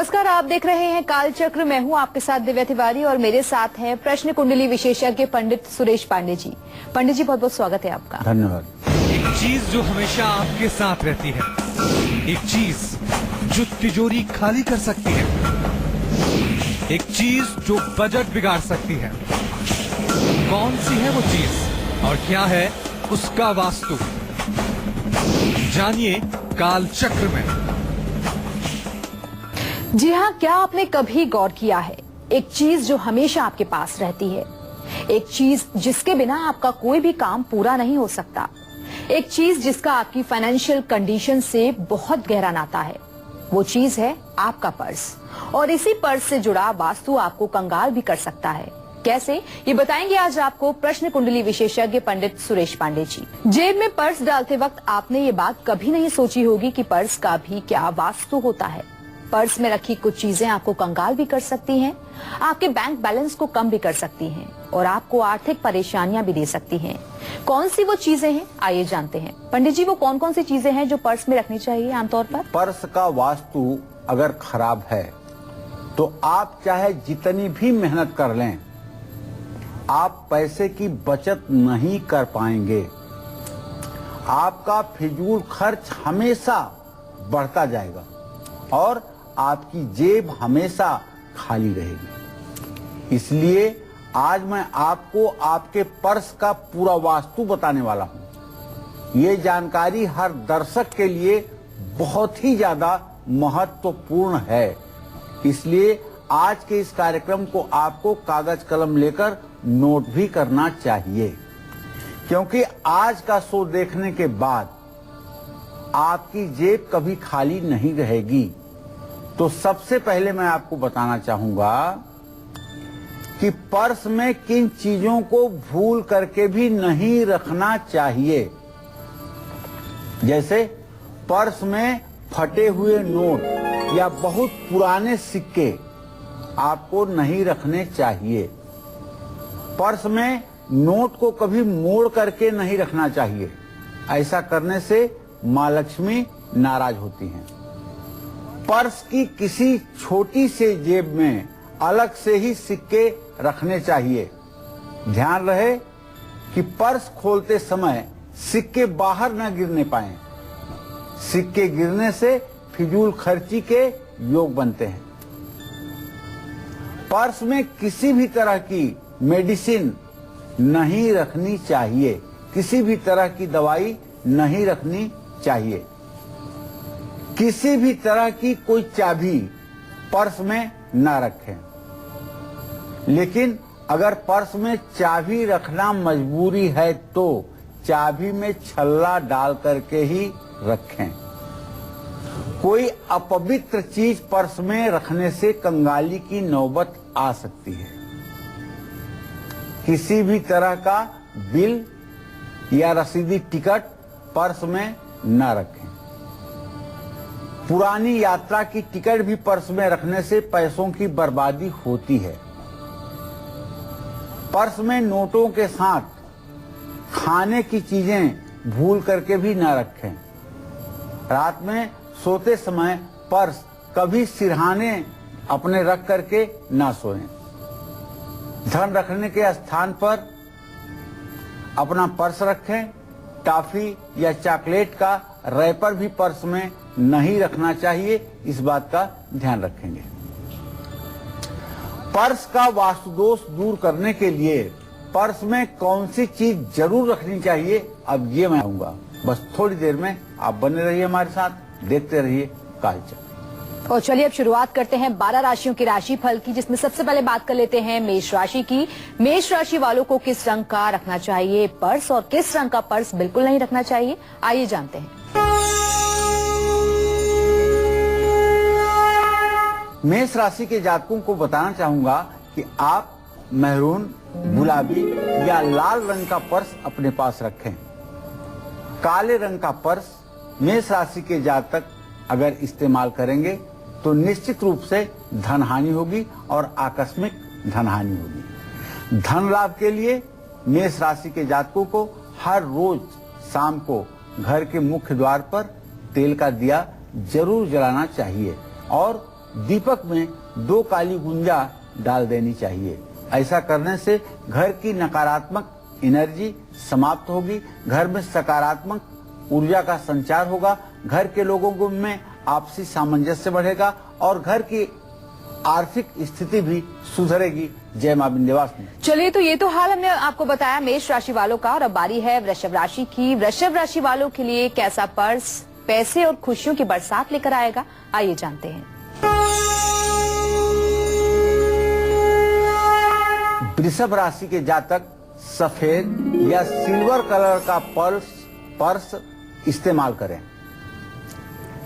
नमस्कार, आप देख रहे हैं कालचक्र। मैं हूं आपके साथ दिव्या तिवारी और मेरे साथ हैं प्रश्न कुंडली विशेषज्ञ पंडित सुरेश पांडे जी। पंडित जी, बहुत बहुत स्वागत है आपका। धन्यवाद। एक चीज जो हमेशा आपके साथ रहती है, एक चीज जो तिजोरी खाली कर सकती है, एक चीज जो बजट बिगाड़ सकती है, कौन सी है वो चीज और क्या है उसका वास्तु? जानिए कालचक्र में। जी हाँ, क्या आपने कभी गौर किया है, एक चीज जो हमेशा आपके पास रहती है, एक चीज जिसके बिना आपका कोई भी काम पूरा नहीं हो सकता, एक चीज जिसका आपकी फाइनेंशियल कंडीशन से बहुत गहरा नाता है, वो चीज है आपका पर्स। और इसी पर्स से जुड़ा वास्तु आपको कंगाल भी कर सकता है। कैसे, ये बताएंगे आज आपको प्रश्न कुंडली विशेषज्ञ पंडित सुरेश पांडे जी। जेब में पर्स डालते वक्त आपने ये बात कभी नहीं सोची होगी कि पर्स का भी क्या वास्तु होता है। पर्स में रखी कुछ चीजें आपको कंगाल भी कर सकती हैं, आपके बैंक बैलेंस को कम भी कर सकती हैं और आपको आर्थिक परेशानियां भी दे सकती हैं। कौन सी वो चीजें हैं, आइए जानते हैं। पंडित जी, वो कौन कौन सी चीजें हैं जो पर्स में रखनी चाहिए आमतौर पर? पर्स का वास्तु अगर खराब है तो आप चाहे जितनी भी मेहनत कर लें, आप पैसे की बचत नहीं कर पाएंगे। आपका फिजूल खर्च हमेशा बढ़ता जाएगा और आपकी जेब हमेशा खाली रहेगी। इसलिए आज मैं आपको आपके पर्स का पूरा वास्तु बताने वाला हूं। ये जानकारी हर दर्शक के लिए बहुत ही ज्यादा महत्वपूर्ण है। इसलिए आज के इस कार्यक्रम को आपको कागज कलम लेकर नोट भी करना चाहिए, क्योंकि आज का शो देखने के बाद आपकी जेब कभी खाली नहीं रहेगी। तो सबसे पहले मैं आपको बताना चाहूंगा कि पर्स में किन चीजों को भूल करके भी नहीं रखना चाहिए। जैसे पर्स में फटे हुए नोट या बहुत पुराने सिक्के आपको नहीं रखने चाहिए। पर्स में नोट को कभी मोड़ करके नहीं रखना चाहिए। ऐसा करने से माँ लक्ष्मी नाराज होती हैं। पर्स की किसी छोटी से जेब में अलग से ही सिक्के रखने चाहिए। ध्यान रहे कि पर्स खोलते समय सिक्के बाहर न गिरने पाएं। सिक्के गिरने से फिजूल खर्ची के योग बनते हैं। पर्स में किसी भी तरह की मेडिसिन नहीं रखनी चाहिए। किसी भी तरह की दवाई नहीं रखनी चाहिए। किसी भी तरह की कोई चाबी पर्स में न रखें। लेकिन अगर पर्स में चाबी रखना मजबूरी है तो चाबी में छल्ला डाल करके ही रखें। कोई अपवित्र चीज पर्स में रखने से कंगाली की नौबत आ सकती है। किसी भी तरह का बिल या रसीदी टिकट पर्स में न रखें। पुरानी यात्रा की टिकट भी पर्स में रखने से पैसों की बर्बादी होती है। पर्स में नोटों के साथ खाने की चीजें भूल करके भी न रखें। रात में सोते समय पर्स कभी सिरहाने अपने रख करके ना सोएं। धन रखने के स्थान पर अपना पर्स रखें। टॉफी या चॉकलेट का रैपर भी पर्स में नहीं रखना चाहिए। इस बात का ध्यान रखेंगे। पर्स का वास्तु दोष दूर करने के लिए पर्स में कौन सी चीज जरूर रखनी चाहिए, अब ये मैं आऊंगा। बस थोड़ी देर में आप बने रहिए हमारे साथ, देखते रहिए कालचक्र। और चलिए अब शुरुआत करते हैं 12 राशियों की राशि फल की, जिसमें सबसे पहले बात कर लेते हैं मेष राशि की। मेष राशि वालों को किस रंग का रखना चाहिए पर्स और किस रंग का पर्स बिल्कुल नहीं रखना चाहिए, आइए जानते हैं। मेष राशि के जातकों को बताना चाहूंगा कि आप मैरून, गुलाबी या लाल रंग का पर्स अपने पास रखें। काले रंग का पर्स मेष राशि के जातक अगर इस्तेमाल करेंगे तो निश्चित रूप से धन हानि होगी और आकस्मिक धन हानि होगी। धन लाभ के लिए मेष राशि के जातकों को हर रोज शाम को घर के मुख्य द्वार पर तेल का दिया जरूर जलाना चाहिए और दीपक में 2 काली गुंजा डाल देनी चाहिए। ऐसा करने से घर की नकारात्मक एनर्जी समाप्त होगी, घर में सकारात्मक ऊर्जा का संचार होगा, घर के लोगों में आपसी सामंजस्य बढ़ेगा और घर की आर्थिक स्थिति भी सुधरेगी। जय मां विंध्यवासिनी। चलिए, तो ये तो हाल हमने आपको बताया मेष राशि वालों का, और अब बारी है वृषभ राशि की। वृषभ राशि वालों के लिए कैसा पर्स पैसे और खुशियों की बरसात लेकर आएगा, आइए जानते हैं। वृषभ राशि के जातक सफेद या सिल्वर कलर का पर्स इस्तेमाल करें।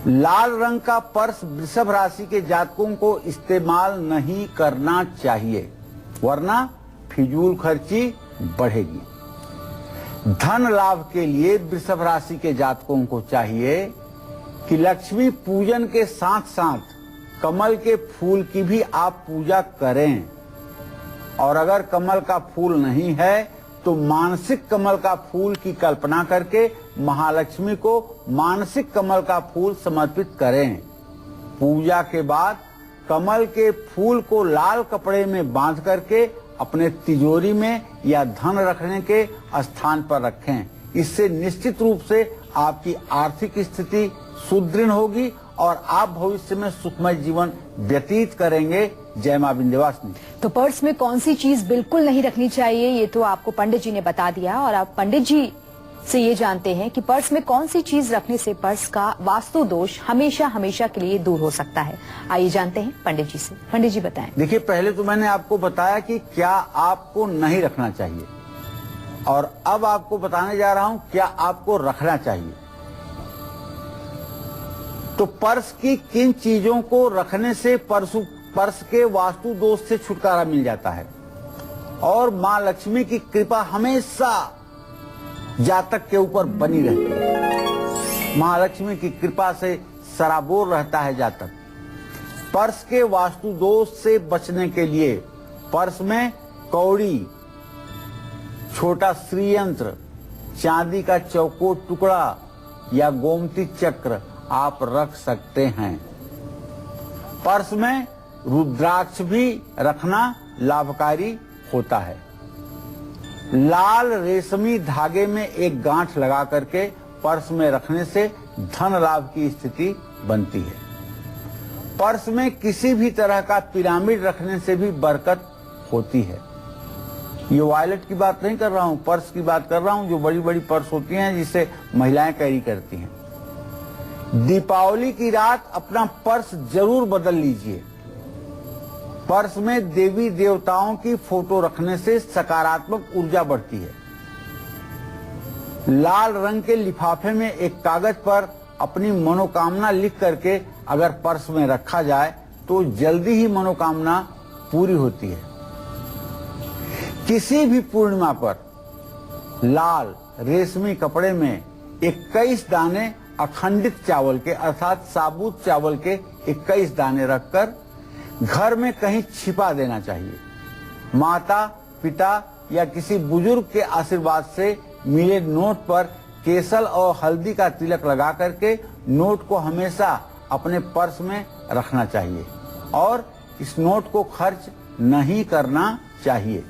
लाल रंग का पर्स वृषभ राशि के जातकों को इस्तेमाल नहीं करना चाहिए, वरना फिजूल खर्ची बढ़ेगी। धन लाभ के लिए वृषभ राशि के जातकों को चाहिए कि लक्ष्मी पूजन के साथ साथ कमल के फूल की भी आप पूजा करें, और अगर कमल का फूल नहीं है तो मानसिक कमल का फूल की कल्पना करके महालक्ष्मी को मानसिक कमल का फूल समर्पित करें। पूजा के बाद कमल के फूल को लाल कपड़े में बांध करके अपने तिजोरी में या धन रखने के स्थान पर रखें। इससे निश्चित रूप से आपकी आर्थिक स्थिति सुदृढ़ होगी और आप भविष्य में सुखमय जीवन व्यतीत करेंगे। जय मां विंध्यवासिनी। तो पर्स में कौन सी चीज बिल्कुल नहीं रखनी चाहिए, ये तो आपको पंडित जी ने बता दिया, और आप पंडित जी से ये जानते हैं कि पर्स में कौन सी चीज रखने से पर्स का वास्तु दोष हमेशा हमेशा के लिए दूर हो सकता है। आइए जानते हैं पंडित जी से। पंडित जी बताएं। देखिए, पहले तो मैंने आपको बताया कि क्या आपको नहीं रखना चाहिए, और अब आपको बताने जा रहा हूं क्या आपको रखना चाहिए। तो पर्स की किन चीजों को रखने से पर्स के वास्तु दोष से छुटकारा मिल जाता है और मां लक्ष्मी की कृपा हमेशा जातक के ऊपर बनी रहती है। महालक्ष्मी की कृपा से सराबोर रहता है जातक। पर्स के वास्तु दोष से बचने के लिए पर्स में कौड़ी, छोटा श्रीयंत्र, चांदी का चौकोर टुकड़ा या गोमती चक्र आप रख सकते हैं। पर्स में रुद्राक्ष भी रखना लाभकारी होता है। लाल रेशमी धागे में एक गांठ लगा करके पर्स में रखने से धन लाभ की स्थिति बनती है। पर्स में किसी भी तरह का पिरामिड रखने से भी बरकत होती है। ये वॉलेट की बात नहीं कर रहा हूं, पर्स की बात कर रहा हूं, जो बड़ी बड़ी पर्स होती हैं जिसे महिलाएं कैरी करती हैं। दीपावली की रात अपना पर्स जरूर बदल लीजिए। पर्स में देवी देवताओं की फोटो रखने से सकारात्मक ऊर्जा बढ़ती है। लाल रंग के लिफाफे में एक कागज पर अपनी मनोकामना लिख करके अगर पर्स में रखा जाए तो जल्दी ही मनोकामना पूरी होती है। किसी भी पूर्णिमा पर लाल रेशमी कपड़े में 21 दाने अखंडित चावल के अर्थात साबुत चावल के 21 दाने रखकर घर में कहीं छिपा देना चाहिए। माता पिता या किसी बुजुर्ग के आशीर्वाद से मिले नोट पर केसर और हल्दी का तिलक लगा करके नोट को हमेशा अपने पर्स में रखना चाहिए और इस नोट को खर्च नहीं करना चाहिए।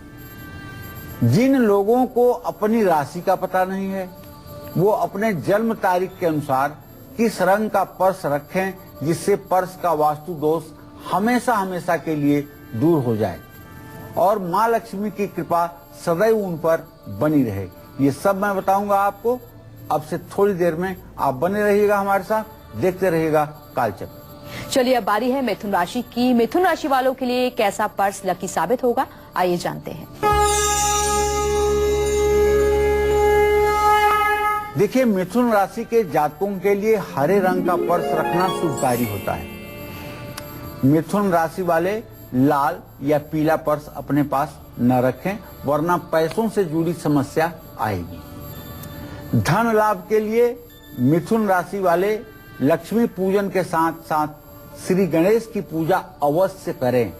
जिन लोगों को अपनी राशि का पता नहीं है वो अपने जन्म तारीख के अनुसार किस रंग का पर्स रखें जिससे पर्स का वास्तु दोष हमेशा हमेशा के लिए दूर हो जाए और मां लक्ष्मी की कृपा सदैव उन पर बनी रहे। ये सब मैं बताऊंगा आपको। अब से थोड़ी देर में आप बने रहिएगा हमारे साथ, देखते रहिएगा कालचक्र। चलिए, अब बारी है मिथुन राशि की। मिथुन राशि वालों के लिए कैसा पर्स लकी साबित होगा, आइए जानते हैं। देखिए, मिथुन राशि के जातकों के लिए हरे रंग का पर्स रखना शुभकारी होता है। मिथुन राशि वाले लाल या पीला पर्स अपने पास न रखें वरना पैसों से जुड़ी समस्या आएगी। धन लाभ के लिए मिथुन राशि वाले लक्ष्मी पूजन के साथ साथ श्री गणेश की पूजा अवश्य करें।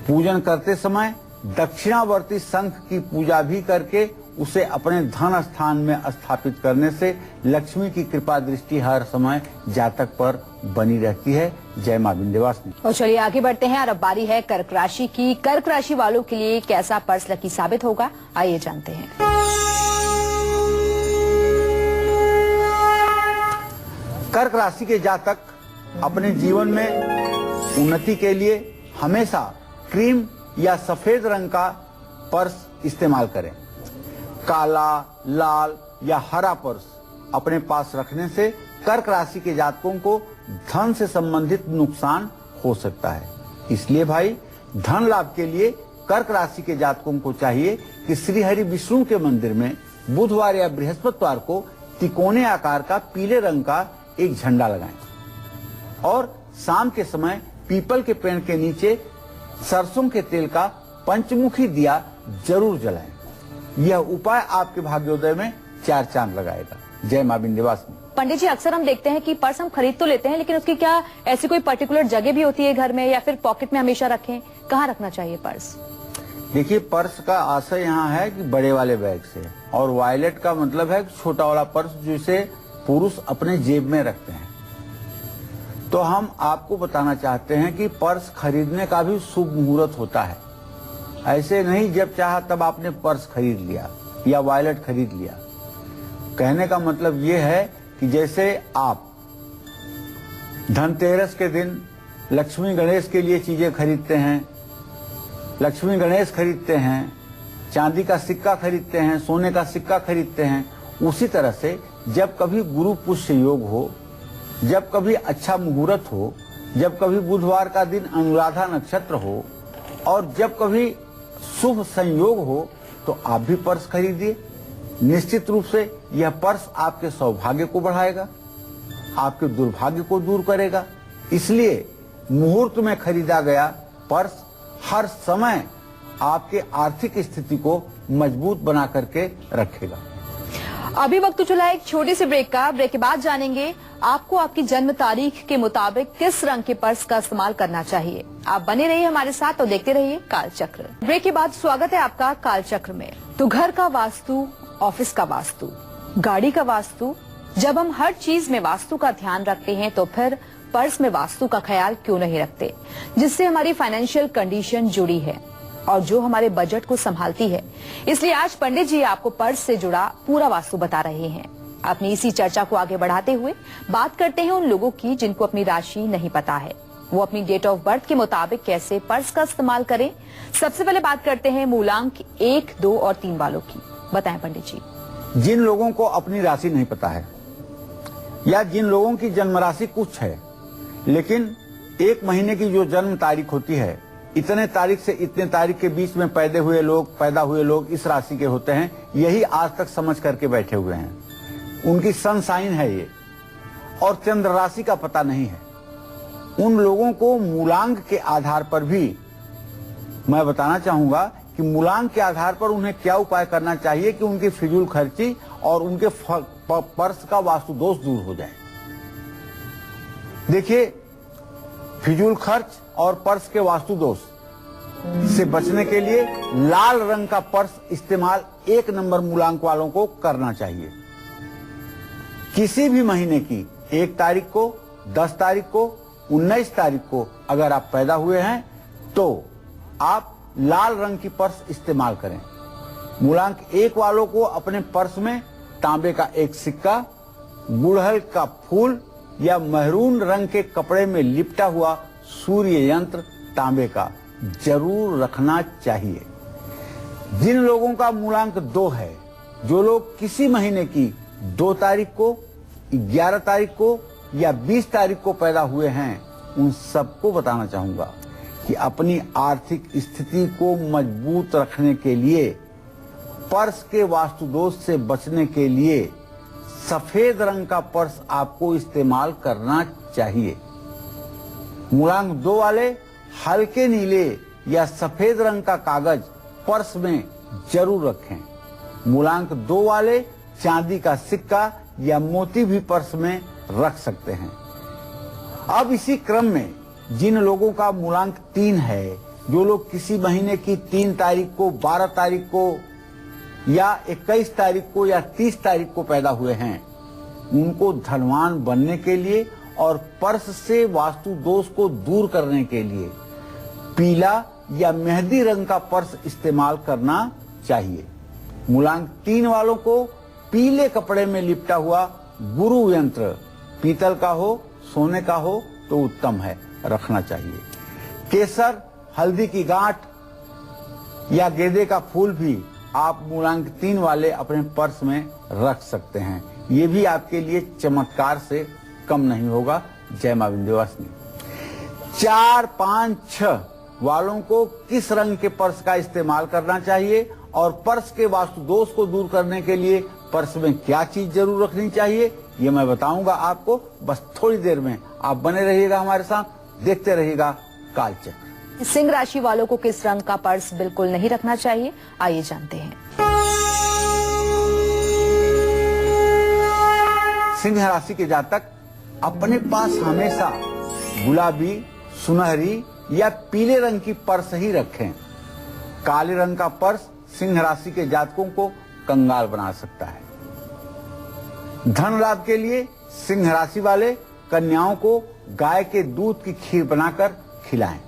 पूजन करते समय दक्षिणावर्ती शंख की पूजा भी करके उसे अपने धन स्थान में स्थापित करने से लक्ष्मी की कृपा दृष्टि हर समय जातक पर बनी रहती है। जय मां विंध्यवासिनी। और चलिए आगे बढ़ते हैं और अब बारी है कर्क राशि की। कर्क राशि वालों के लिए कैसा पर्स लकी साबित होगा, आइए जानते हैं। कर्क राशि के जातक अपने जीवन में उन्नति के लिए हमेशा क्रीम या सफेद रंग का पर्स इस्तेमाल करें। काला, लाल या हरा पर्स अपने पास रखने से कर्क राशि के जातकों को धन से संबंधित नुकसान हो सकता है। इसलिए भाई, धन लाभ के लिए कर्क राशि के जातकों को चाहिए कि श्री हरि विष्णु के मंदिर में बुधवार या बृहस्पतिवार को तिकोने आकार का पीले रंग का एक झंडा लगाएं और शाम के समय पीपल के पेड़ के नीचे सरसों के तेल का पंचमुखी दिया जरूर जलाएं। यह उपाय आपके भाग्योदय में 4 चांद लगाएगा। जय मां विंध्यवासिनी। पंडित जी, अक्सर हम देखते हैं कि पर्स हम खरीद तो लेते हैं, लेकिन उसकी क्या ऐसी कोई पर्टिकुलर जगह भी होती है घर में, या फिर पॉकेट में हमेशा रखें? कहाँ रखना चाहिए पर्स? देखिए, पर्स का आशय यहाँ है कि बड़े वाले बैग से, और वायलेट का मतलब है छोटा वाला पर्स जिसे पुरुष अपने जेब में रखते हैं। तो हम आपको बताना चाहते हैं कि पर्स खरीदने का भी शुभ मुहूर्त होता है। ऐसे नहीं जब चाहा तब आपने पर्स खरीद लिया या वॉलेट खरीद लिया। कहने का मतलब ये है कि जैसे आप धनतेरस के दिन लक्ष्मी गणेश के लिए चीजें खरीदते हैं, लक्ष्मी गणेश खरीदते हैं, चांदी का सिक्का खरीदते हैं, सोने का सिक्का खरीदते हैं, उसी तरह से जब कभी गुरु पुष्य योग हो, जब कभी अच्छा मुहूर्त हो, जब कभी बुधवार का दिन अनुराधा नक्षत्र हो और जब कभी शुभ संयोग हो, तो आप भी पर्स खरीदिए। निश्चित रूप से यह पर्स आपके सौभाग्य को बढ़ाएगा, आपके दुर्भाग्य को दूर करेगा। इसलिए मुहूर्त में खरीदा गया पर्स हर समय आपके आर्थिक स्थिति को मजबूत बना करके रखेगा। अभी वक्त चला एक छोटे से ब्रेक का। ब्रेक के बाद जानेंगे आपको आपकी जन्म तारीख के मुताबिक किस रंग के पर्स का इस्तेमाल करना चाहिए। आप बने रहिए हमारे साथ और देखते रहिए कालचक्र। ब्रेक के बाद स्वागत है आपका कालचक्र में। तो घर का वास्तु, ऑफिस का वास्तु, गाड़ी का वास्तु, जब हम हर चीज में वास्तु का ध्यान रखते हैं तो फिर पर्स में वास्तु का ख्याल क्यों नहीं रखते, जिससे हमारी फाइनेंशियल कंडीशन जुड़ी है और जो हमारे बजट को संभालती है। इसलिए आज पंडित जी आपको पर्स से जुड़ा पूरा वास्तु बता रहे हैं। अपनी इसी चर्चा को आगे बढ़ाते हुए बात करते हैं उन लोगों की जिनको अपनी राशि नहीं पता है, वो अपनी डेट ऑफ बर्थ के मुताबिक कैसे पर्स का इस्तेमाल करें। सबसे पहले बात करते हैं मूलांक 1, 2 और 3 वालों की। बताएं पंडित जी। जिन लोगों को अपनी राशि नहीं पता है या जिन लोगों की जन्म राशि कुछ है, लेकिन एक महीने की जो जन्म तारीख होती है, इतने तारीख से इतने तारीख के बीच में पैदा हुए लोग इस राशि के होते हैं, यही आज तक समझ करके बैठे हुए हैं। उनकी सन साइन है ये, और चंद्र राशि का पता नहीं है। उन लोगों को मूलांक के आधार पर भी मैं बताना चाहूंगा कि मूलांक के आधार पर उन्हें क्या उपाय करना चाहिए कि उनकी फिजूल खर्ची और उनके पर्स का वास्तु दोष दूर हो जाए। देखिए, फिजूल खर्च और पर्स के वास्तु दोष से बचने के लिए लाल रंग का पर्स इस्तेमाल 1 नंबर मूलांक वालों को करना चाहिए। किसी भी महीने की 1 तारीख को, 10 तारीख को, 19 तारीख को अगर आप पैदा हुए हैं तो आप लाल रंग की पर्स इस्तेमाल करें। मूलांक 1 वालों को अपने पर्स में तांबे का एक सिक्का, गुड़हल का फूल या महरून रंग के कपड़े में लिपटा हुआ सूर्य यंत्र तांबे का जरूर रखना चाहिए। जिन लोगों का मूलांक 2 है, जो लोग किसी महीने की 2 तारीख को, 11 तारीख को या 20 तारीख को पैदा हुए हैं, उन सबको बताना चाहूंगा कि अपनी आर्थिक स्थिति को मजबूत रखने के लिए, पर्स के वास्तु दोष से बचने के लिए सफेद रंग का पर्स आपको इस्तेमाल करना चाहिए। मूलांक 2 वाले हल्के नीले या सफेद रंग का कागज पर्स में जरूर रखें। मूलांक 2 वाले चांदी का सिक्का या मोती भी पर्स में रख सकते हैं। अब इसी क्रम में जिन लोगों का मूलांक 3 है, जो लोग किसी महीने की 3 तारीख को, 12 तारीख को या 21 तारीख को या 30 तारीख को पैदा हुए हैं, उनको धनवान बनने के लिए और पर्स से वास्तु दोष को दूर करने के लिए पीला या मेहंदी रंग का पर्स इस्तेमाल करना चाहिए। मूलांक 3 वालों को पीले कपड़े में लिपटा हुआ गुरु यंत्र, पीतल का हो, सोने का हो तो उत्तम है, रखना चाहिए। केसर, हल्दी की गांठ या गेंदे का फूल भी आप मूलांक 3 वाले अपने पर्स में रख सकते हैं। ये भी आपके लिए चमत्कार से कम नहीं होगा। जय मां विंध्यवासिनी। 4, 5, 6 वालों को किस रंग के पर्स का इस्तेमाल करना चाहिए और पर्स के वास्तु दोष को दूर करने के लिए पर्स में क्या चीज जरूर रखनी चाहिए, ये मैं बताऊंगा आपको। बस थोड़ी देर में आप बने रहिएगा हमारे साथ, देखते रहिएगा कालचक्र। सिंह राशि वालों को किस रंग का पर्स बिल्कुल नहीं रखना चाहिए, आइए जानते हैं। सिंह राशि के जातक अपने पास हमेशा गुलाबी, सुनहरी या पीले रंग की पर्स ही रखें। काले रंग का पर्स सिंह राशि के जातकों को कंगाल बना सकता है। धन लाभ के लिए सिंह राशि वाले कन्याओं को गाय के दूध की खीर बनाकर खिलाएं।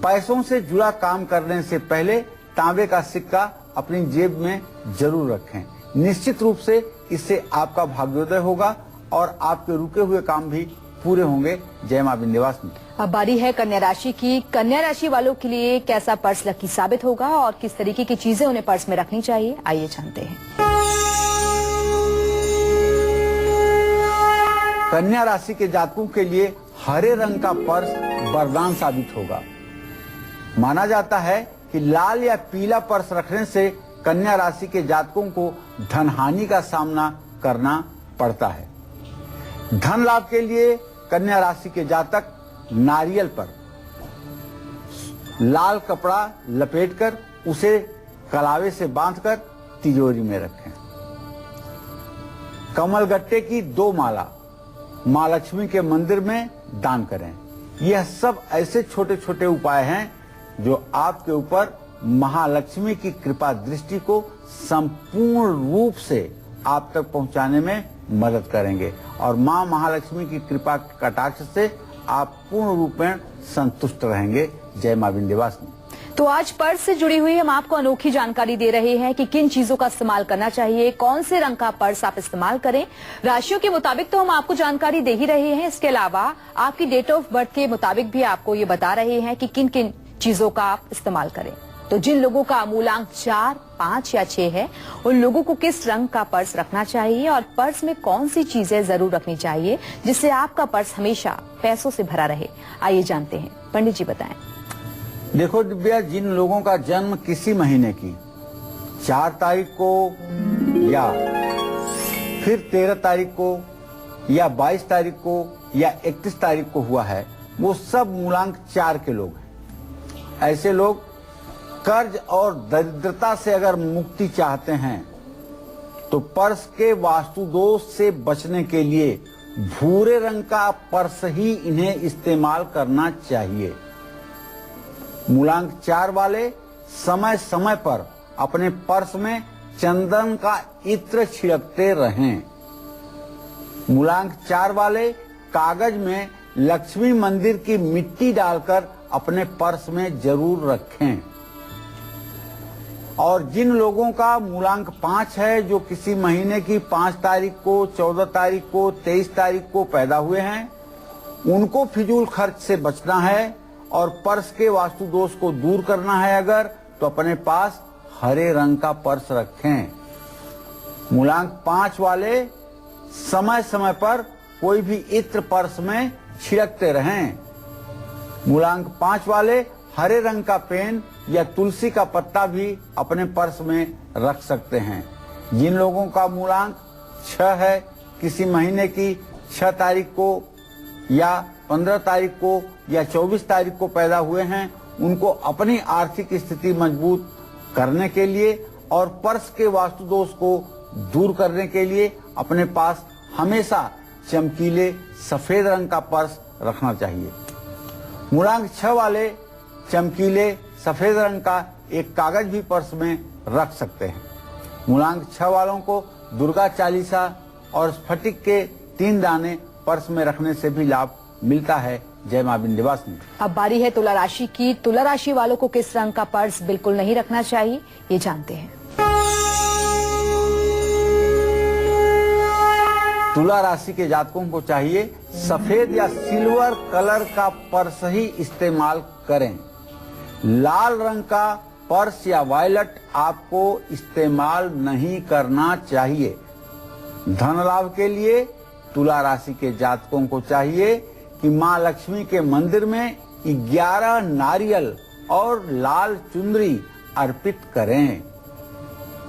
पैसों से जुड़ा काम करने से पहले तांबे का सिक्का अपनी जेब में जरूर रखें। निश्चित रूप से इससे आपका भाग्योदय होगा और आपके रुके हुए काम भी पूरे होंगे। जय मां विंध्यवासिनी। अब बारी है कन्या राशि की। कन्या राशि वालों के लिए कैसा पर्स लकी साबित होगा और किस तरीके की चीजें उन्हें पर्स में रखनी चाहिए, आइए जानते हैं। कन्या राशि के जातकों के लिए हरे रंग का पर्स वरदान साबित होगा। माना जाता है कि लाल या पीला पर्स रखने से कन्या राशि के जातकों को धन हानि का सामना करना पड़ता है। धन लाभ के लिए कन्या राशि के जातक नारियल पर लाल कपड़ा लपेटकर उसे कलावे से बांधकर तिजोरी में रखें। कमल गट्टे की 2 माला मां लक्ष्मी के मंदिर में दान करें। यह सब ऐसे छोटे छोटे उपाय हैं जो आपके ऊपर महालक्ष्मी की कृपा दृष्टि को संपूर्ण रूप से आप तक पहुंचाने में मदद करेंगे और मां महालक्ष्मी की कृपा कटाक्ष से आप पूर्ण रूप में संतुष्ट रहेंगे। जय मां विंध्यवासिनी। तो आज पर्स से जुड़ी हुई हम आपको अनोखी जानकारी दे रहे हैं कि किन चीजों का इस्तेमाल करना चाहिए, कौन से रंग का पर्स आप इस्तेमाल करें। राशियों के मुताबिक तो हम आपको जानकारी दे ही रहे हैं, इसके अलावा आपकी डेट ऑफ बर्थ के मुताबिक भी आपको ये बता रहे हैं कि किन किन चीजों का आप इस्तेमाल करें। तो जिन लोगों का मूलांक 4, 5 या 6 है, उन लोगों को किस रंग का पर्स रखना चाहिए और पर्स में कौन सी चीजें जरूर रखनी चाहिए जिससे आपका पर्स हमेशा पैसों से भरा रहे, आइए जानते हैं। पंडित जी बताएं। देखो दिव्या, जिन लोगों का जन्म किसी महीने की 4 तारीख को या फिर 13 तारीख को या 22 तारीख को या 31 तारीख को हुआ है, वो सब मूलांक 4 के लोग हैं। ऐसे लोग कर्ज और दरिद्रता से अगर मुक्ति चाहते हैं तो पर्स के वास्तु दोष से बचने के लिए भूरे रंग का पर्स ही इन्हें इस्तेमाल करना चाहिए। मूलांक 4 वाले समय समय पर अपने पर्स में चंदन का इत्र छिड़कते रहें। मूलांक 4 वाले कागज में लक्ष्मी मंदिर की मिट्टी डालकर अपने पर्स में जरूर रखें। और जिन लोगों का मूलांक 5 है, जो किसी महीने की 5 तारीख को, 14 तारीख को, 23 तारीख को पैदा हुए हैं, उनको फिजूल खर्च से बचना है और पर्स के वास्तु दोष को दूर करना है अगर, तो अपने पास हरे रंग का पर्स रखें। मूलांक 5 वाले समय समय पर कोई भी इत्र पर्स में छिड़कते रहें। मूलांक 5 वाले हरे रंग का पेन या तुलसी का पत्ता भी अपने पर्स में रख सकते हैं। जिन लोगों का मूलांक 6 है, किसी महीने की 6 तारीख को या 15 तारीख को या 24 तारीख को पैदा हुए हैं, उनको अपनी आर्थिक स्थिति मजबूत करने के लिए और पर्स के वास्तु दोष को दूर करने के लिए अपने पास हमेशा चमकीले सफेद रंग का पर्स रखना चाहिए। मूलांक 6 वाले चमकीले सफेद रंग का एक कागज भी पर्स में रख सकते हैं। मूलांक 6 वालों को दुर्गा चालीसा और स्फटिक के 3 दाने पर्स में रखने से भी लाभ मिलता है। जय मां विंध्यवासिनी। अब बारी है तुला राशि की। तुला राशि वालों को किस रंग का पर्स बिल्कुल नहीं रखना चाहिए, ये जानते हैं। तुला राशि के जातकों को चाहिए सफेद या सिल्वर कलर का पर्स ही इस्तेमाल करें। लाल रंग का पर्स या वायलट आपको इस्तेमाल नहीं करना चाहिए। धन लाभ के लिए तुला राशि के जातकों को चाहिए कि मां लक्ष्मी के मंदिर में 11 नारियल और लाल चुंदरी अर्पित करें।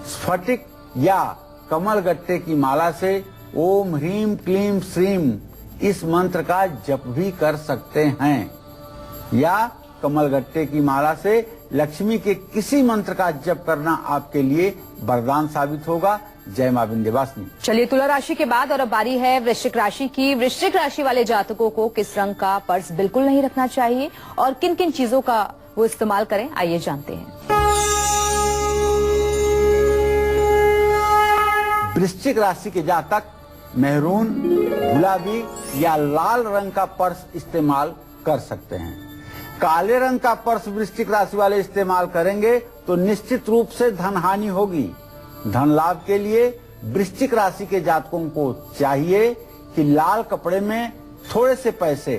स्फटिक या कमल गट्टे की माला से ओम ह्रीम क्लीम श्रीम इस मंत्र का जप भी कर सकते हैं, या कमल गट्टे की माला से लक्ष्मी के किसी मंत्र का जप करना आपके लिए वरदान साबित होगा। जय मां विंध्यवासिनी। चलिए तुला राशि के बाद और अब बारी है वृश्चिक राशि की। वृश्चिक राशि वाले जातकों को किस रंग का पर्स बिल्कुल नहीं रखना चाहिए और किन किन चीजों का वो इस्तेमाल करें, आइए जानते हैं। वृश्चिक राशि के जातक मेहरून, गुलाबी या लाल रंग का पर्स इस्तेमाल कर सकते हैं। काले रंग का पर्स वृश्चिक राशि वाले इस्तेमाल करेंगे तो निश्चित रूप से धन हानि होगी। धन लाभ के लिए वृश्चिक राशि के जातकों को चाहिए कि लाल कपड़े में थोड़े से पैसे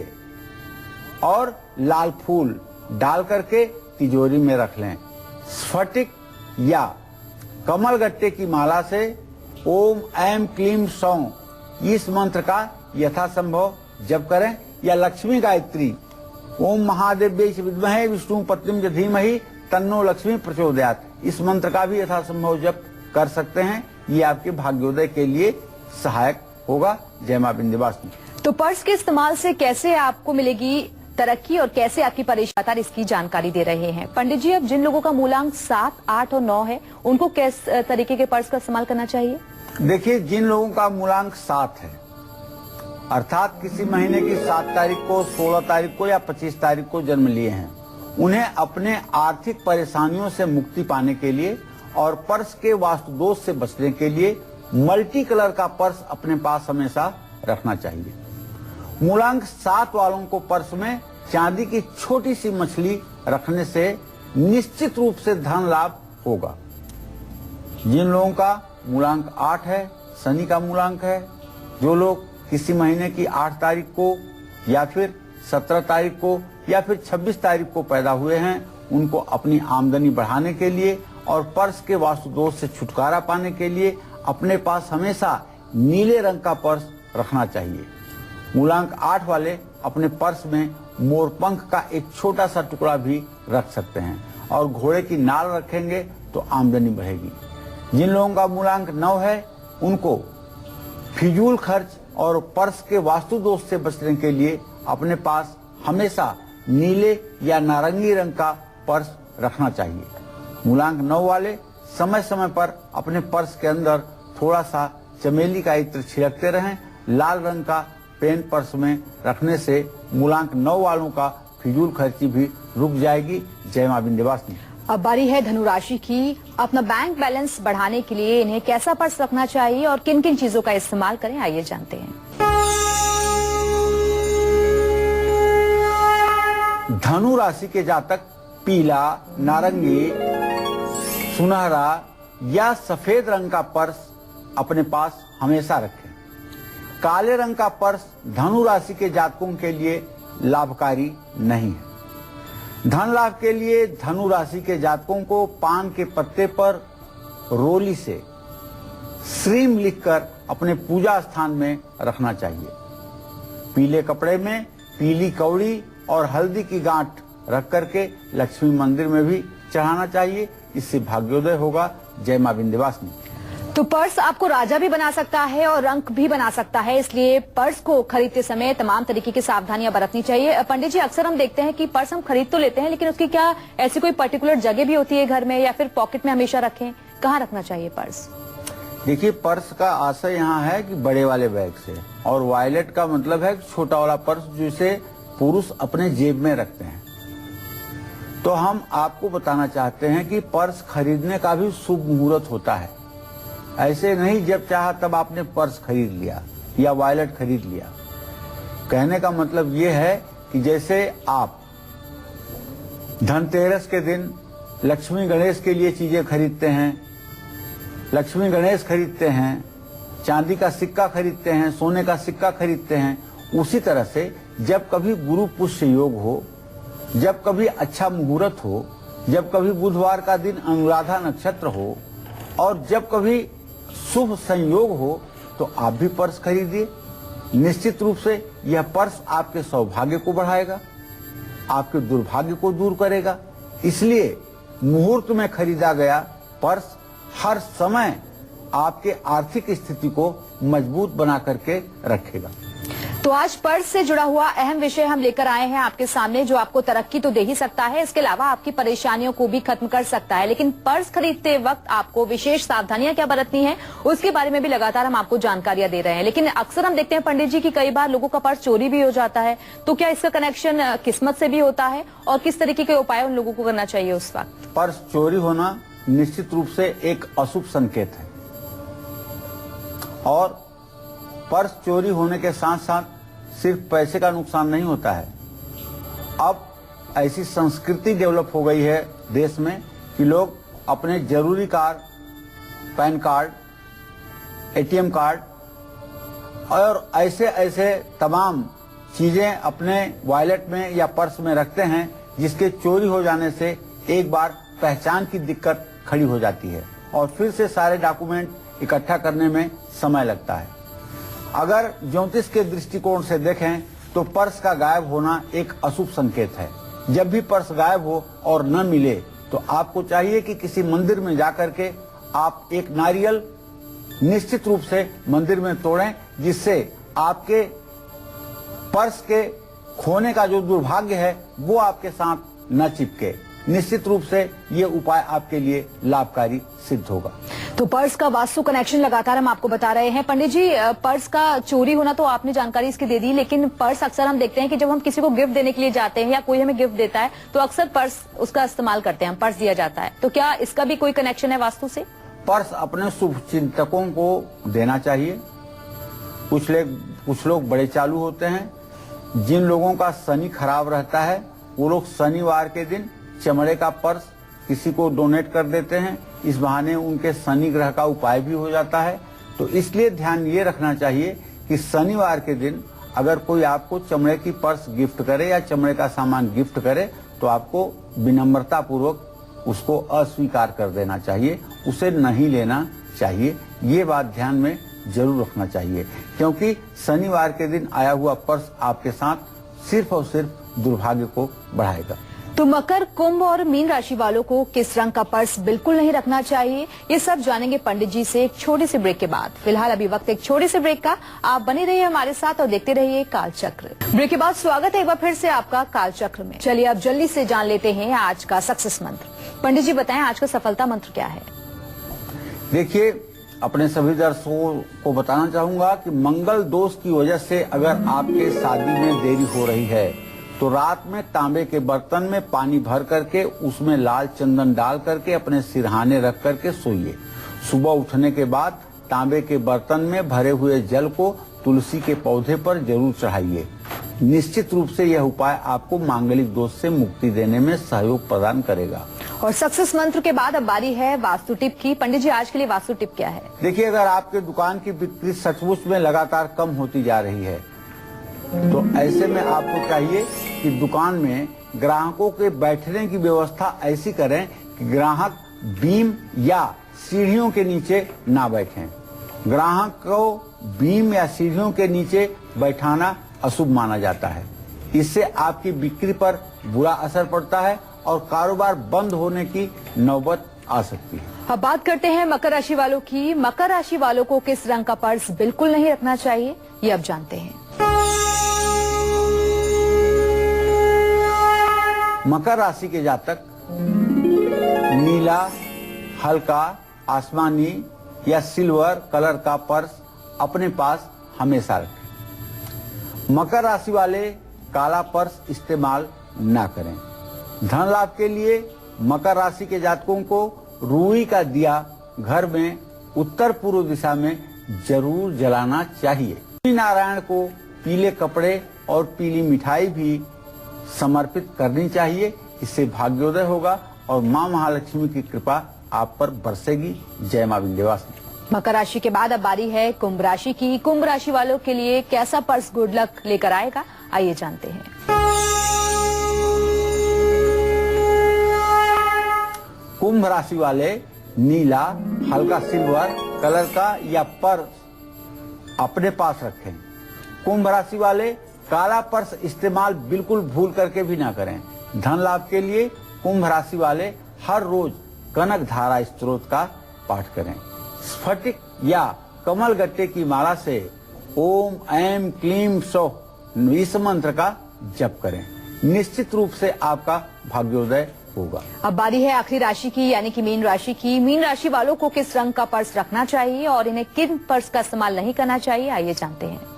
और लाल फूल डाल करके तिजोरी में रख लें। स्फटिक या कमल गट्टे की माला से ओम ऐम क्लीम सौ इस मंत्र का यथासंभव जप करें, या लक्ष्मी गायत्री ओम महादेव्यै च विद्महे विष्णु पत्नीम च धीमहि तन्नो लक्ष्मी प्रचोदयात् इस मंत्र का भी यथासंभव जप कर सकते हैं। ये आपके भाग्योदय के लिए सहायक होगा। जय मां विंध्यवासिनी। तो पर्स के इस्तेमाल से कैसे आपको मिलेगी तरक्की और कैसे आपकी परेशानी, इसकी जानकारी दे रहे हैं पंडित जी। अब जिन लोगों का मूलांक 7, 8 और 9 है उनको किस तरीके के पर्स का इस्तेमाल करना चाहिए? देखिए, जिन लोगों का मूलांक 7 है, अर्थात किसी महीने की 7 तारीख को, 16 तारीख को या 25 तारीख को जन्म लिए हैं, उन्हें अपने आर्थिक परेशानियों से मुक्ति पाने के लिए और पर्स के वास्तु दोष से बचने के लिए मल्टी कलर का पर्स अपने पास हमेशा रखना चाहिए। मूलांक 7 वालों को पर्स में चांदी की छोटी सी मछली रखने से निश्चित रूप से धन लाभ होगा। जिन लोगों का मूलांक 8 है, शनि का मूलांक है, जो लोग किसी महीने की 8 तारीख को या फिर 17 तारीख को या फिर 26 तारीख को पैदा हुए हैं, उनको अपनी आमदनी बढ़ाने के लिए और पर्स के वास्तु दोष से छुटकारा पाने के लिए अपने पास हमेशा नीले रंग का पर्स रखना चाहिए। मूलांक 8 वाले अपने पर्स में मोरपंख का एक छोटा सा टुकड़ा भी रख सकते हैं और घोड़े की नाल रखेंगे तो आमदनी बढ़ेगी। जिन लोगों का मूलांक 9 है, उनको फिजूल खर्च और पर्स के वास्तु दोष से बचने के लिए अपने पास हमेशा नीले या नारंगी रंग का पर्स रखना चाहिए। मूलांक 9 वाले समय समय पर अपने पर्स के अंदर थोड़ा सा चमेली का इत्र छिड़कते रहें। लाल रंग का पेन पर्स में रखने से मूलांक 9 वालों का फिजूल खर्ची भी रुक जाएगी। जय मां विंध्यवासिनी। अब बारी है धनु राशि की। अपना बैंक बैलेंस बढ़ाने के लिए इन्हें कैसा पर्स रखना चाहिए और किन किन चीजों का इस्तेमाल करें, आइए जानते हैं। धनु राशि के जातक पीला, नारंगी, सुनहरा या सफेद रंग का पर्स अपने पास हमेशा रखें। काले रंग का पर्स धनु राशि के जातकों के लिए लाभकारी नहीं है। धन लाभ के लिए धनु राशि के जातकों को पान के पत्ते पर रोली से श्रीम लिखकर अपने पूजा स्थान में रखना चाहिए। पीले कपड़े में पीली कौड़ी और हल्दी की गांठ रख करके लक्ष्मी मंदिर में भी चढ़ाना चाहिए। इससे भाग्योदय होगा। जय मां विंध्यवासिनी। तो पर्स आपको राजा भी बना सकता है और अंक भी बना सकता है, इसलिए पर्स को खरीदते समय तमाम तरीके की सावधानियां बरतनी चाहिए। पंडित जी, अक्सर हम देखते हैं कि पर्स हम खरीद तो लेते हैं, लेकिन उसकी क्या ऐसी कोई पर्टिकुलर जगह भी होती है घर में या फिर पॉकेट में हमेशा रखें? कहाँ रखना चाहिए पर्स? देखिए, पर्स का आशय यहाँ है कि बड़े वाले बैग से, और वॉलेट का मतलब है छोटा वाला पर्स जिसे पुरुष अपने जेब में रखते हैं। तो हम आपको बताना चाहते हैं कि पर्स खरीदने का भी शुभ मुहूर्त होता है। ऐसे नहीं जब चाहा तब आपने पर्स खरीद लिया या वॉलेट खरीद लिया। कहने का मतलब ये है कि जैसे आप धनतेरस के दिन लक्ष्मी गणेश के लिए चीजें खरीदते हैं, लक्ष्मी गणेश खरीदते हैं, चांदी का सिक्का खरीदते हैं, सोने का सिक्का खरीदते हैं, उसी तरह से जब कभी गुरु पुष्य योग हो, जब कभी अच्छा मुहूर्त हो, जब कभी बुधवार का दिन अनुराधा नक्षत्र हो और जब कभी शुभ संयोग हो तो आप भी पर्स खरीदिए। निश्चित रूप से यह पर्स आपके सौभाग्य को बढ़ाएगा, आपके दुर्भाग्य को दूर करेगा। इसलिए मुहूर्त में खरीदा गया पर्स हर समय आपके आर्थिक स्थिति को मजबूत बना करके रखेगा। तो आज पर्स से जुड़ा हुआ अहम विषय हम लेकर आए हैं आपके सामने, जो आपको तरक्की तो दे ही सकता है, इसके अलावा आपकी परेशानियों को भी खत्म कर सकता है। लेकिन पर्स खरीदते वक्त आपको विशेष सावधानियां क्या बरतनी है, उसके बारे में भी लगातार हम आपको जानकारियां दे रहे हैं। लेकिन अक्सर हम देखते हैं पंडित जी की कई बार लोगों का पर्स चोरी भी हो जाता है, तो क्या इसका कनेक्शन किस्मत से भी होता है और किस तरीके के उपाय उन लोगों को करना चाहिए उस वक्त? पर्स चोरी होना निश्चित रूप से एक अशुभ संकेत है और पर्स चोरी होने के साथ साथ सिर्फ पैसे का नुकसान नहीं होता है। अब ऐसी संस्कृति डेवलप हो गई है देश में कि लोग अपने जरूरी card, pan card, ATM card और ऐसे ऐसे तमाम चीजें अपने वॉलेट में या पर्स में रखते हैं, जिसके चोरी हो जाने से एक बार पहचान की दिक्कत खड़ी हो जाती है और फिर से सारे डॉक्यूमेंट इकट्ठा करने में समय लगता है। अगर ज्योतिष के दृष्टिकोण से देखें तो पर्स का गायब होना एक अशुभ संकेत है। जब भी पर्स गायब हो और न मिले तो आपको चाहिए कि किसी मंदिर में जाकर के आप एक नारियल निश्चित रूप से मंदिर में तोड़ें, जिससे आपके पर्स के खोने का जो दुर्भाग्य है वो आपके साथ न चिपके। निश्चित रूप से ये उपाय आपके लिए लाभकारी सिद्ध होगा। तो पर्स का वास्तु कनेक्शन लगातार हम आपको बता रहे हैं। पंडित जी, पर्स का चोरी होना तो आपने जानकारी इसकी दे दी, लेकिन पर्स अक्सर हम देखते हैं कि जब हम किसी को गिफ्ट देने के लिए जाते हैं या कोई हमें गिफ्ट देता है तो अक्सर पर्स उसका इस्तेमाल करते हैं, पर्स दिया जाता है, तो क्या इसका भी कोई कनेक्शन है वास्तु से? पर्स अपने शुभ चिंतकों को देना चाहिए। कुछ लोग बड़े चालू होते हैं। जिन लोगों का शनि खराब रहता है वो लोग शनिवार के दिन चमड़े का पर्स किसी को डोनेट कर देते हैं। इस बहाने उनके शनि ग्रह का उपाय भी हो जाता है। तो इसलिए ध्यान ये रखना चाहिए कि शनिवार के दिन अगर कोई आपको चमड़े की पर्स गिफ्ट करे या चमड़े का सामान गिफ्ट करे तो आपको विनम्रता पूर्वक उसको अस्वीकार कर देना चाहिए, उसे नहीं लेना चाहिए। ये बात ध्यान में जरूर रखना चाहिए, क्योंकि शनिवार के दिन आया हुआ पर्स आपके साथ सिर्फ और सिर्फ दुर्भाग्य को बढ़ाएगा। तो मकर, कुंभ और मीन राशि वालों को किस रंग का पर्स बिल्कुल नहीं रखना चाहिए, ये सब जानेंगे पंडित जी से एक छोटे से ब्रेक के बाद। फिलहाल अभी वक्त एक छोटे से ब्रेक का, आप बने रहिए हमारे साथ और देखते रहिए कालचक्र। ब्रेक के बाद स्वागत है एक बार फिर से आपका कालचक्र में। चलिए अब जल्दी से जान लेते हैं आज का सक्सेस मंत्र। पंडित जी बताएं आज का सफलता मंत्र क्या है? देखिए, अपने सभी दर्शकों को बताना चाहूंगा कि मंगल दोष की वजह से अगर आपके शादी में देरी हो रही है तो रात में तांबे के बर्तन में पानी भर करके उसमें लाल चंदन डाल करके अपने सिरहाने रख करके सोइए। सुबह उठने के बाद तांबे के बर्तन में भरे हुए जल को तुलसी के पौधे पर जरूर चढ़ाइए। निश्चित रूप से यह उपाय आपको मांगलिक दोष से मुक्ति देने में सहयोग प्रदान करेगा। और सक्सेस मंत्र के बाद अब बारी है वास्तु टिप की। पंडित जी आज के लिए वास्तु टिप क्या है? देखिए, अगर आपके दुकान की बिक्री सचमुच में लगातार कम होती जा रही है तो ऐसे में आपको चाहिए कि दुकान में ग्राहकों के बैठने की व्यवस्था ऐसी करें कि ग्राहक बीम या सीढ़ियों के नीचे ना बैठें। ग्राहक को बीम या सीढ़ियों के नीचे बैठाना अशुभ माना जाता है। इससे आपकी बिक्री पर बुरा असर पड़ता है और कारोबार बंद होने की नौबत आ सकती है। अब बात करते हैं मकर राशि वालों की। मकर राशि वालों को किस रंग का पर्स बिल्कुल नहीं रखना चाहिए, ये अब जानते हैं। मकर राशि के जातक नीला, हल्का आसमानी या सिल्वर कलर का पर्स अपने पास हमेशा रखें। मकर राशि वाले काला पर्स इस्तेमाल ना करें। धन लाभ के लिए मकर राशि के जातकों को रुई का दिया घर में उत्तर पूर्व दिशा में जरूर जलाना चाहिए। नारायण को पीले कपड़े और पीली मिठाई भी समर्पित करनी चाहिए। इससे भाग्योदय होगा और मां महालक्ष्मी की कृपा आप पर बरसेगी। जय मां विंध्यवासिनी। मकर राशि के बाद अब बारी है कुंभ राशि की। कुंभ राशि वालों के लिए कैसा पर्स गुड लक लेकर आएगा, आइए जानते हैं। कुंभ राशि वाले नीला, हल्का सिल्वर कलर का या पर्स अपने पास रखें। कुंभ राशि वाले काला पर्स इस्तेमाल बिल्कुल भूल करके भी ना करें। धन लाभ के लिए कुंभ राशि वाले हर रोज कनक धारा स्त्रोत का पाठ करें। स्फटिक या कमल गट्टे की माला से ओम ऐम क्लीम सौः इस मंत्र का जप करें। निश्चित रूप से आपका भाग्योदय होगा। अब बारी है आखिरी राशि की, यानी कि मीन राशि की। मीन राशि वालों को किस रंग का पर्स रखना चाहिए और इन्हें किन पर्स का इस्तेमाल नहीं करना चाहिए, आइए जानते हैं।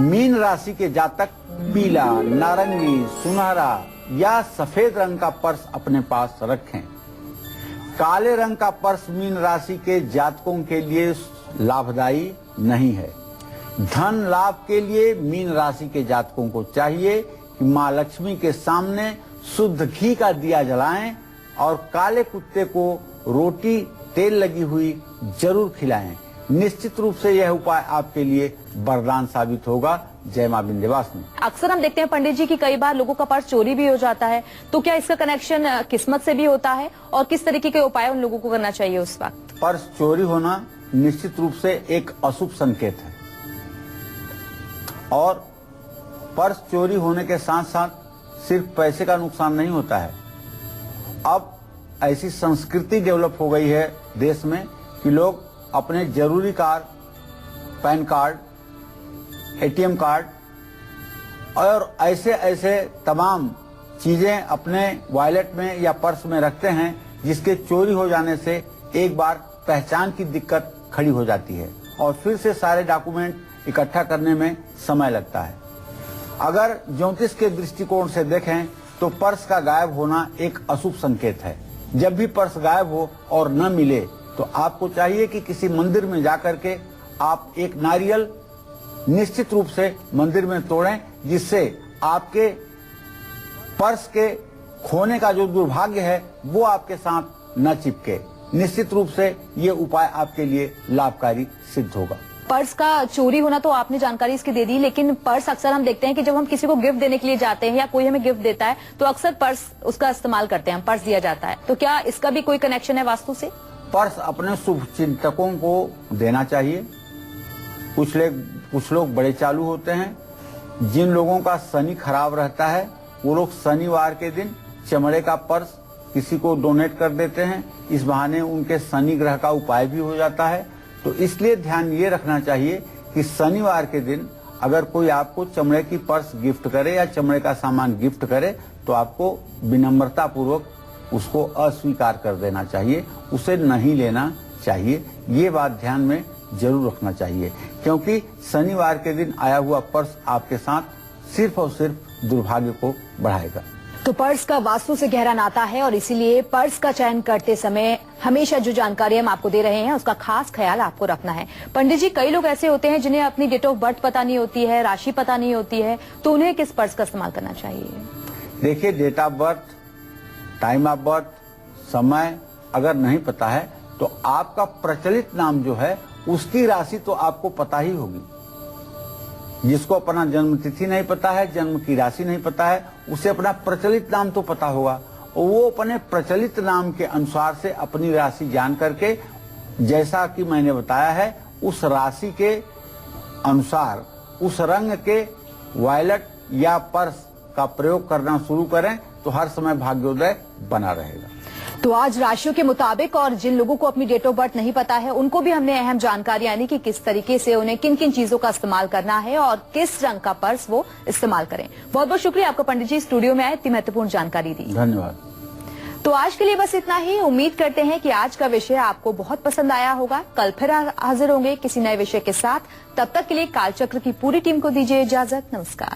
मीन राशि के जातक पीला, नारंगी, सुनहरा या सफेद रंग का पर्स अपने पास रखें। काले रंग का पर्स मीन राशि के जातकों के लिए लाभदायी नहीं है। धन लाभ के लिए मीन राशि के जातकों को चाहिए कि मां लक्ष्मी के सामने शुद्ध घी का दिया जलाएं और काले कुत्ते को रोटी तेल लगी हुई जरूर खिलाएं। निश्चित रूप से यह उपाय आपके लिए वरदान साबित होगा। जय मां विंध्यवासिनी। अक्सर हम देखते हैं पंडित जी की कई बार लोगों का पर्स चोरी भी हो जाता है, तो क्या इसका कनेक्शन किस्मत से भी होता है और किस तरीके के उपाय उन लोगों को करना चाहिए उस वक्त? पर्स चोरी होना निश्चित रूप से एक अशुभ संकेत है और पर्स चोरी होने के साथ साथ सिर्फ पैसे का नुकसान नहीं होता है। अब ऐसी संस्कृति डेवलप हो गई है देश में कि लोग अपने जरूरी card, pan card, ATM card और ऐसे ऐसे तमाम चीजें अपने वॉलेट में या पर्स में रखते हैं जिसके चोरी हो जाने से एक बार पहचान की दिक्कत खड़ी हो जाती है और फिर से सारे डॉक्यूमेंट इकट्ठा करने में समय लगता है। अगर ज्योतिष के दृष्टिकोण से देखें तो पर्स का गायब होना एक अशुभ संकेत है। जब भी पर्स गायब हो और न मिले तो आपको चाहिए कि किसी मंदिर में जाकर के आप एक नारियल निश्चित रूप से मंदिर में तोड़ें, जिससे आपके पर्स के खोने का जो दुर्भाग्य है वो आपके साथ न चिपके। निश्चित रूप से ये उपाय आपके लिए लाभकारी सिद्ध होगा। पर्स का चोरी होना तो आपने जानकारी इसकी दे दी, लेकिन पर्स अक्सर हम देखते हैं कि जब हम किसी को गिफ्ट देने के लिए जाते हैं या कोई हमें गिफ्ट देता है तो अक्सर पर्स उसका इस्तेमाल करते हैं, पर्स दिया जाता है, तो क्या इसका भी कोई कनेक्शन है वास्तु से? पर्स अपने शुभ चिंतकों को देना चाहिए। कुछ लोग बड़े चालू होते हैं। जिन लोगों का शनि खराब रहता है वो लोग शनिवार के दिन चमड़े का पर्स किसी को डोनेट कर देते हैं। इस बहाने उनके शनि ग्रह का उपाय भी हो जाता है। तो इसलिए ध्यान ये रखना चाहिए कि शनिवार के दिन अगर कोई आपको चमड़े की पर्स गिफ्ट करे या चमड़े का सामान गिफ्ट करे तो आपको विनम्रता पूर्वक उसको अस्वीकार कर देना चाहिए, उसे नहीं लेना चाहिए। ये बात ध्यान में जरूर रखना चाहिए, क्योंकि शनिवार के दिन आया हुआ पर्स आपके साथ सिर्फ और सिर्फ दुर्भाग्य को बढ़ाएगा। तो पर्स का वास्तु से गहरा नाता है और इसीलिए पर्स का चयन करते समय हमेशा जो जानकारी हम आपको दे रहे हैं उसका खास ख्याल आपको रखना है। पंडित जी, कई लोग ऐसे होते हैं जिन्हें अपनी डेट ऑफ बर्थ पता नहीं होती है, राशि पता नहीं होती है, तो उन्हें किस पर्स का इस्तेमाल करना चाहिए? देखिए, date of birth, time of birth, समय अगर नहीं पता है तो आपका प्रचलित नाम जो है उसकी राशि तो आपको पता ही होगी। जिसको अपना जन्म तिथि नहीं पता है, जन्म की राशि नहीं पता है, उसे अपना प्रचलित नाम तो पता होगा और वो अपने प्रचलित नाम के अनुसार से अपनी राशि जान करके, जैसा कि मैंने बताया है, उस राशि के अनुसार उस रंग के वॉलेट या पर्स का प्रयोग करना शुरू करें तो हर समय भाग्योदय बना रहेगा। तो आज राशियों के मुताबिक और जिन लोगों को अपनी डेट ऑफ बर्थ नहीं पता है उनको भी हमने अहम जानकारी यानी कि किस तरीके से उन्हें किन किन चीजों का इस्तेमाल करना है और किस रंग का पर्स वो इस्तेमाल करें। बहुत बहुत शुक्रिया आपका पंडित जी, स्टूडियो में आए, इतनी महत्वपूर्ण जानकारी दी। धन्यवाद। तो आज के लिए बस इतना ही। उम्मीद करते हैं कि आज का विषय आपको बहुत पसंद आया होगा। कल फिर हाजिर होंगे किसी नए विषय के साथ। तब तक के लिए कालचक्र की पूरी टीम को दीजिए इजाजत। नमस्कार।